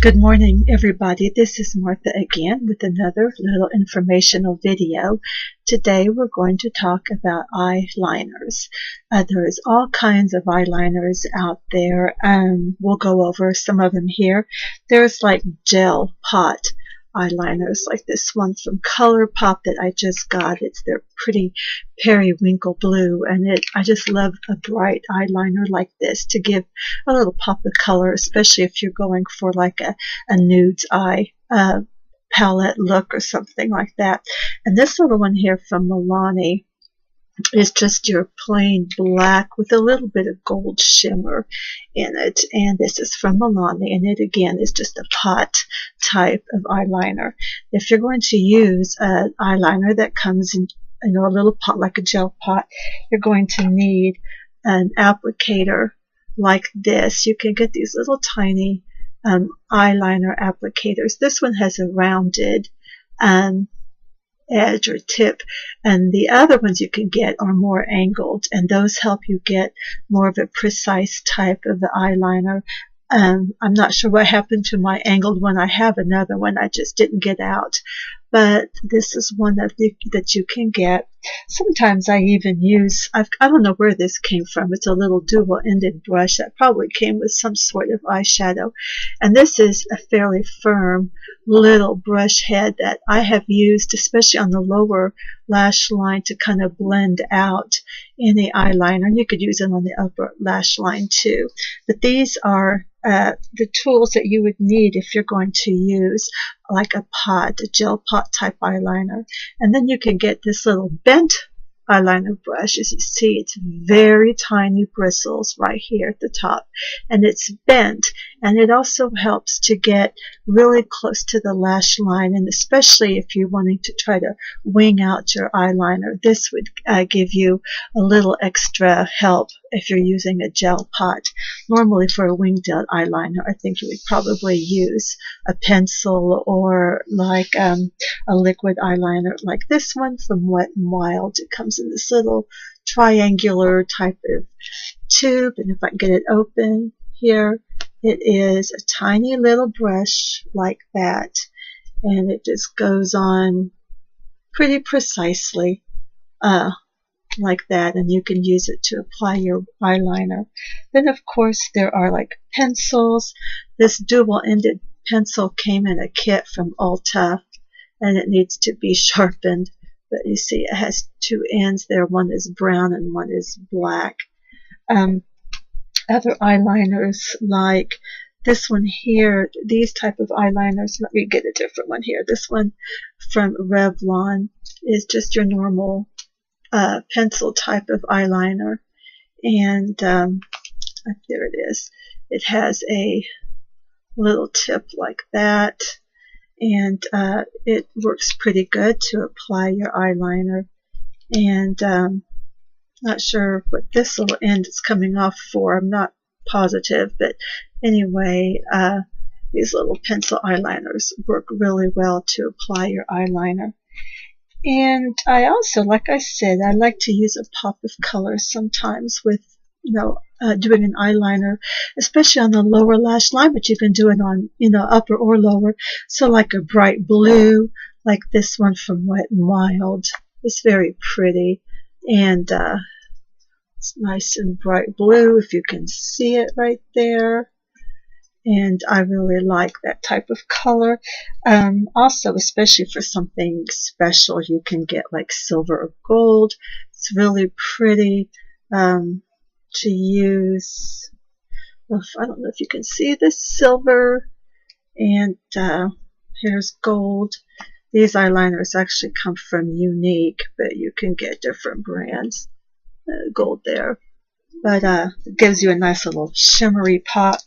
Good morning, everybody. This is Martha again with another little informational video. Today we're going to talk about eyeliners. There's all kinds of eyeliners out there. We'll go over some of them here. There's like gel pot eyeliners, like this one from ColourPop that I just got. It's their pretty periwinkle blue, and I just love a bright eyeliner like this to give a little pop of color, especially if you're going for like a nude eye palette look or something like that. And this little one here from Milani is just your plain black with a little bit of gold shimmer in it, and this is from Milani, and it again is just a pot type of eyeliner. If you're going to use an eyeliner that comes in a little pot like a gel pot, you're going to need an applicator like this. You can get these little tiny eyeliner applicators. This one has a rounded edge or tip, and the other ones you can get are more angled, and those help you get more of a precise type of the eyeliner. I'm not sure what happened to my angled one. I have another one, I just didn't get out, but this is one that you can get. Sometimes I even use, I don't know where this came from. It's a little dual-ended brush that probably came with some sort of eyeshadow. And this is a fairly firm little brush head that I have used, especially on the lower lash line, to kind of blend out any eyeliner. And you could use it on the upper lash line too. But these are the tools that you would need if you're going to use like a gel pot type eyeliner. And then you can get this little bent eyeliner brush. As you see, it's very tiny bristles right here at the top, and it's bent, and it also helps to get really close to the lash line, and especially if you're wanting to try to wing out your eyeliner, this would give you a little extra help if you're using a gel pot. Normally for a winged out eyeliner, I think you would probably use a pencil or like a liquid eyeliner like this one from Wet n Wild. It comes in this little triangular type of tube, and if I can get it open here, it is a tiny little brush like that, and it just goes on pretty precisely like that, and you can use it to apply your eyeliner. Then of course there are like pencils. This dual-ended pencil came in a kit from Ulta, and it needs to be sharpened, but you see it has two ends there. One is brown and one is black. Other eyeliners like this one here, these type of eyeliners, let me get a different one here. This one from Revlon is just your normal pencil type of eyeliner, and there it is. It has a little tip like that, and it works pretty good to apply your eyeliner. And not sure what this little end is coming off for. I'm not positive, but anyway, these little pencil eyeliners work really well to apply your eyeliner. And I also, like I said, I like to use a pop of color sometimes with, doing an eyeliner, especially on the lower lash line, but you can do it on, upper or lower. So like a bright blue, like this one from Wet n Wild. It's very pretty, and it's nice and bright blue, if you can see it right there. And I really like that type of color. Also, especially for something special, you can get like silver or gold. It's really pretty to use. I don't know if you can see this silver, and here's gold. These eyeliners actually come from Unique, but you can get different brands. Gold there, but it gives you a nice little shimmery pop.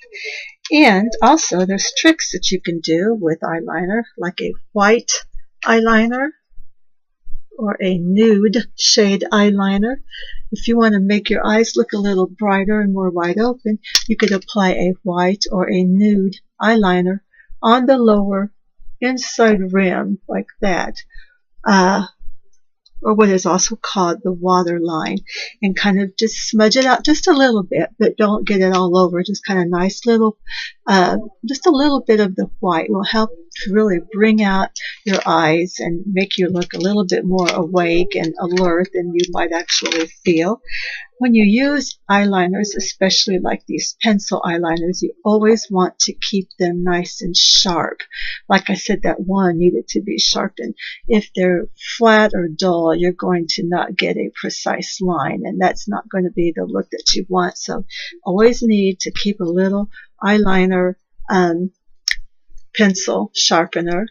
And also there's tricks that you can do with eyeliner, like a white eyeliner or a nude shade eyeliner. If you want to make your eyes look a little brighter and more wide open, you could apply a white or a nude eyeliner on the lower inside rim like that, or what is also called the waterline, and kind of just smudge it out just a little bit, but don't get it all over. Just kind of nice little just a little bit of the white will help to really bring out your eyes and make you look a little bit more awake and alert than you might actually feel. When you use eyeliners, especially like these pencil eyeliners, you always want to keep them nice and sharp. Like I said, that one needed to be sharpened. If they're flat or dull, you're going to not get a precise line, and that's not going to be the look that you want. So always need to keep a little eyeliner pencil sharpener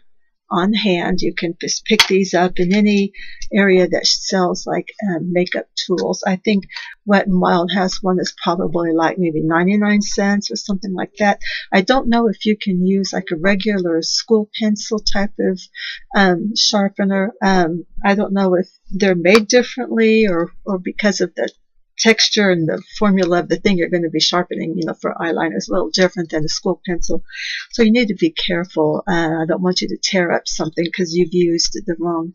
on hand. You can just pick these up in any area that sells like makeup tools. I think Wet n Wild has one that's probably like maybe 99 cents or something like that. I don't know if you can use like a regular school pencil type of sharpener. I don't know if they're made differently or because of the texture and the formula of the thing you're going to be sharpening, for eyeliner is a little different than a school pencil. So you need to be careful. I don't want you to tear up something because you've used the wrong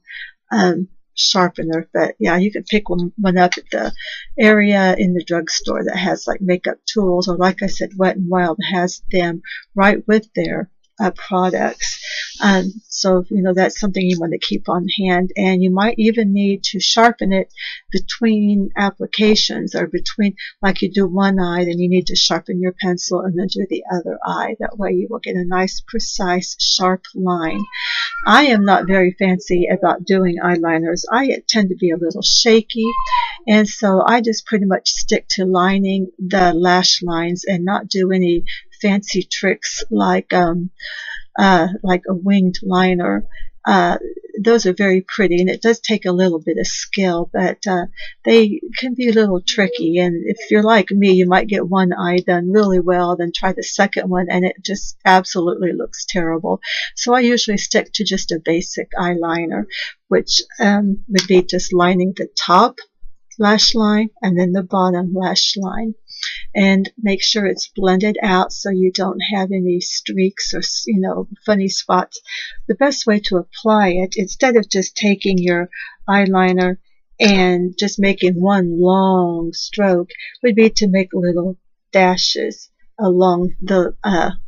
sharpener. But yeah, you can pick one up at the area in the drugstore that has like makeup tools, or like I said, Wet n Wild has them right with their products. So that's something you want to keep on hand, and you might even need to sharpen it between applications, or between, like you do one eye, then you need to sharpen your pencil and then do the other eye. That way you will get a nice, precise, sharp line. I am not very fancy about doing eyeliners. I tend to be a little shaky, and so I just pretty much stick to lining the lash lines and not do any fancy tricks like a winged liner. Those are very pretty, and it does take a little bit of skill, but they can be a little tricky. And if you're like me, you might get one eye done really well, then try the second one, and it just absolutely looks terrible. So I usually stick to just a basic eyeliner, which would be just lining the top lash line and then the bottom lash line, and make sure it's blended out so you don't have any streaks or funny spots. The best way to apply it, instead of just taking your eyeliner and just making one long stroke, would be to make little dashes along the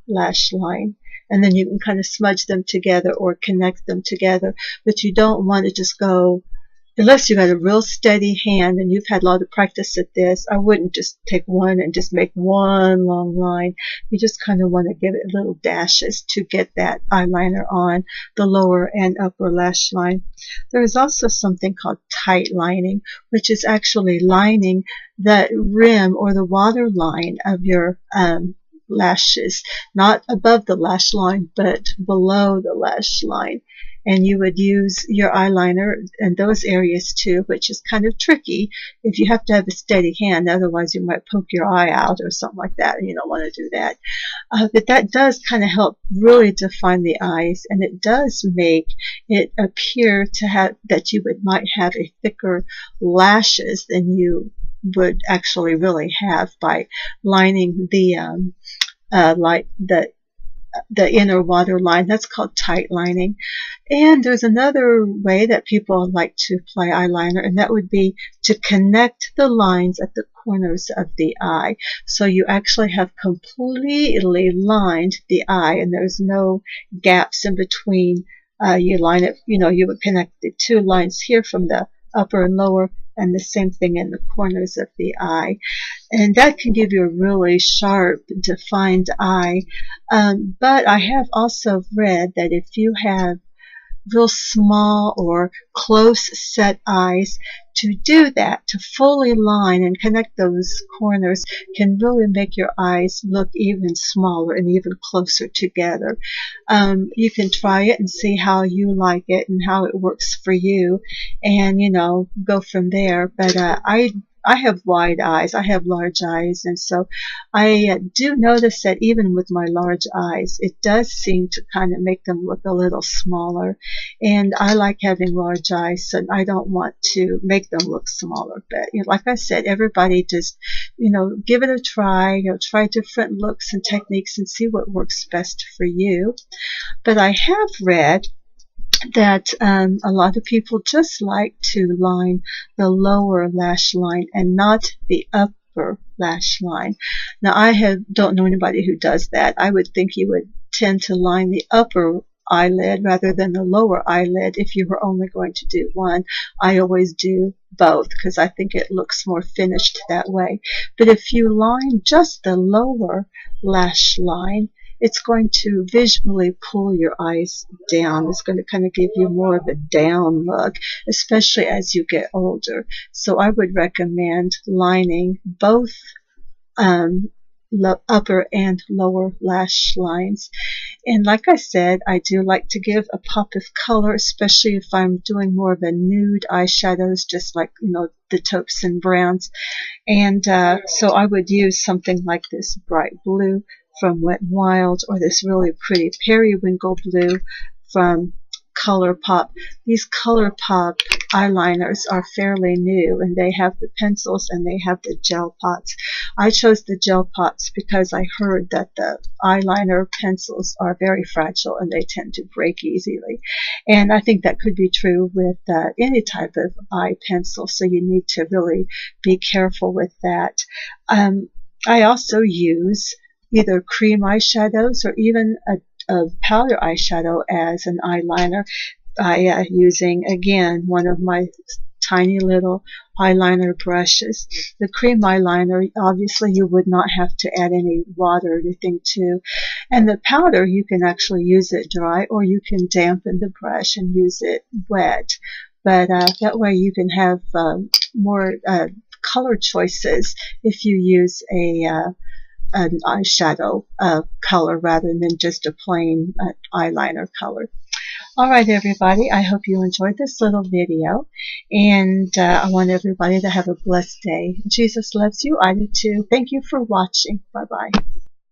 lash line, and then you can kind of smudge them together or connect them together. But you don't want to just go, unless you've got a real steady hand and you've had a lot of practice at this. I wouldn't just take one and just make one long line. You just kind of want to give it little dashes to get that eyeliner on the lower and upper lash line. There is also something called tight lining, which is actually lining the rim or the water line of your lashes, not above the lash line, but below the lash line. And you would use your eyeliner in those areas too, which is kind of tricky if you have to have a steady hand. Otherwise, you might poke your eye out or something like that, and you don't want to do that. But that does kind of help really define the eyes, and it does make it appear to have that you might have a thicker lashes than you would actually really have by lining the the inner water line. That's called tight lining. And there's another way that people like to apply eyeliner, and that would be to connect the lines at the corners of the eye. So you actually have completely lined the eye, and there's no gaps in between. You line it, you would connect the two lines here from the upper and lower, and the same thing in the corners of the eye. And that can give you a really sharp, defined eye. But I have also read that if you have real small or close set eyes, to do that, to fully line and connect those corners, can really make your eyes look even smaller and even closer together. You can try it and see how you like it and how it works for you, and go from there. But I have wide eyes. I have large eyes, and so I do notice that even with my large eyes, it does seem to kind of make them look a little smaller. And I like having large eyes, so I don't want to make them look smaller. But like I said, everybody just give it a try. Try different looks and techniques and see what works best for you. But I have read that a lot of people just like to line the lower lash line and not the upper lash line. Now don't know anybody who does that. I would think you would tend to line the upper eyelid rather than the lower eyelid if you were only going to do one. I always do both because I think it looks more finished that way. But if you line just the lower lash line, it's going to visually pull your eyes down. It's going to kind of give you more of a down look, especially as you get older. So I would recommend lining both upper and lower lash lines. And like I said, I do like to give a pop of color, especially if I'm doing more of a nude eyeshadows, just like, the taupes and browns. And so I would use something like this bright blue from Wet n Wild, or this really pretty periwinkle blue from ColourPop. These ColourPop eyeliners are fairly new, and they have the pencils and they have the gel pots. I chose the gel pots because I heard that the eyeliner pencils are very fragile and they tend to break easily. And I think that could be true with any type of eye pencil, so you need to really be careful with that. I also use either cream eyeshadows or even a powder eyeshadow as an eyeliner by using, again, one of my tiny little eyeliner brushes. The cream eyeliner, obviously you would not have to add any water or anything to. And the powder, you can actually use it dry, or you can dampen the brush and use it wet. But that way you can have more color choices if you use an eyeshadow color rather than just a plain eyeliner color. Alright everybody, I hope you enjoyed this little video, and I want everybody to have a blessed day. Jesus loves you, I do too. Thank you for watching. Bye bye.